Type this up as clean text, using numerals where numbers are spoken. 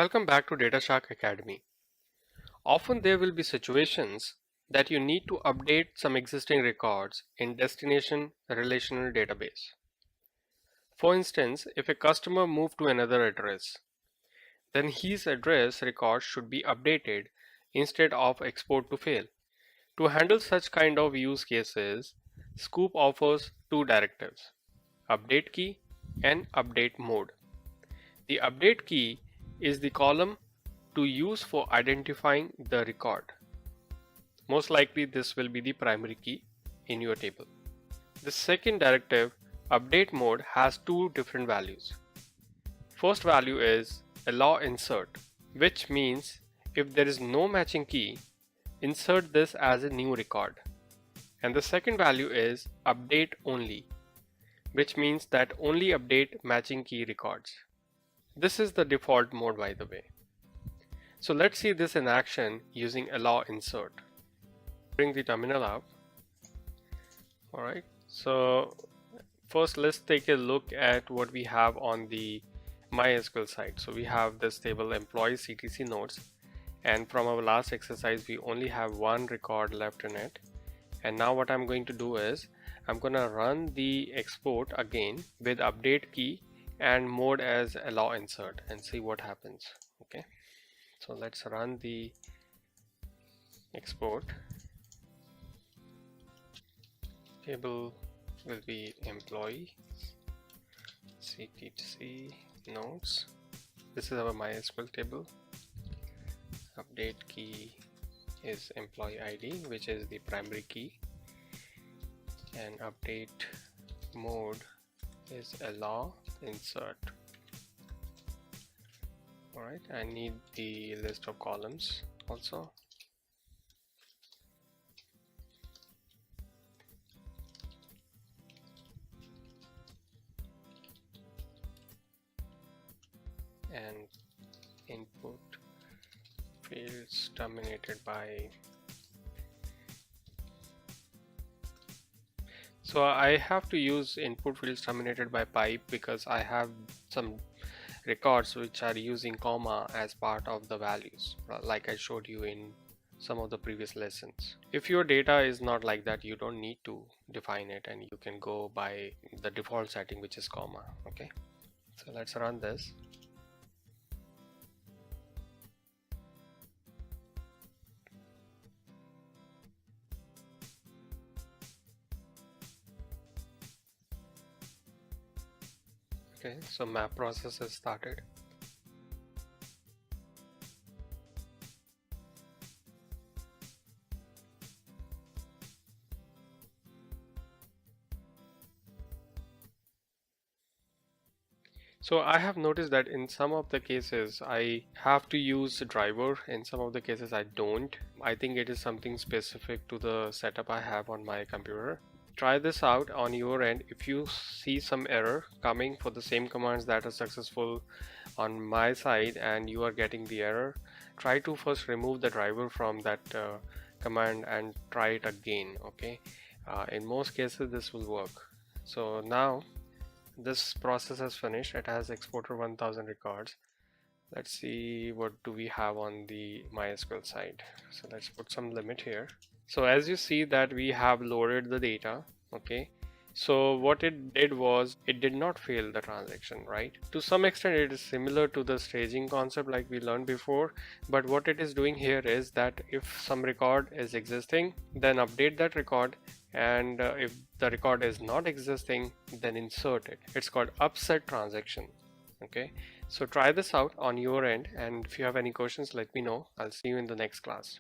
Welcome back to DataShark Academy. Often there will be situations that you need to update some existing records in destination relational database. For instance, if a customer moved to another address, then his address record should be updated instead of export to fail. To handle such kind of use cases, Sqoop offers two directives: update key and update mode. The update key is the column to use for identifying the record. Most likely this will be the primary key in your table. The second directive, update mode, has two different values. First value is allow insert, which means if there is no matching key, insert this as a new record. And the second value is update only, which means that only update matching key records. This is the default mode, by the way. So let's see this in action using allow insert. Bring the terminal up. Alright, so first let's take a look at what we have on the MySQL side. So we have this table employee CTC nodes, and from our last exercise we only have one record left in it. And now what I'm going to do is I'm gonna run the export again with update key and mode as allow insert and see what happens. Okay, so let's run the export. Table will be employee CTC nodes. This is our MySQL table. Update key is employee ID, which is the primary key, and update mode is allow insert. Alright, I need the list of columns also. And input fields terminated by. So I have to use input fields terminated by pipe because I have some records which are using comma as part of the values, like I showed you in some of the previous lessons. If your data is not like that, you don't need to define it and you can go by the default setting, which is comma. Okay, so let's run this. Okay, so map process has started. So I have noticed that in some of the cases I have to use a driver, in some of the cases I don't. I think it is something specific to the setup I have on my computer. Try this out on your end. If you see some error coming for the same commands that are successful on my side and you are getting the error, try to first remove the driver from that command and try it again. Okay, in most cases this will work. So now this process has finished. It has exported 1000 records. Let's see what do we have on the MySQL side. So let's put some limit here. So as you see that we have loaded the data. Okay, so what it did was it did not fail the transaction, right? To some extent it is similar to the staging concept like we learned before, but what it is doing here is that if some record is existing, then update that record, and if the record is not existing, then insert it. It's called upset transaction. Okay, so try this out on your end, and if you have any questions, let me know. I'll see you in the next class.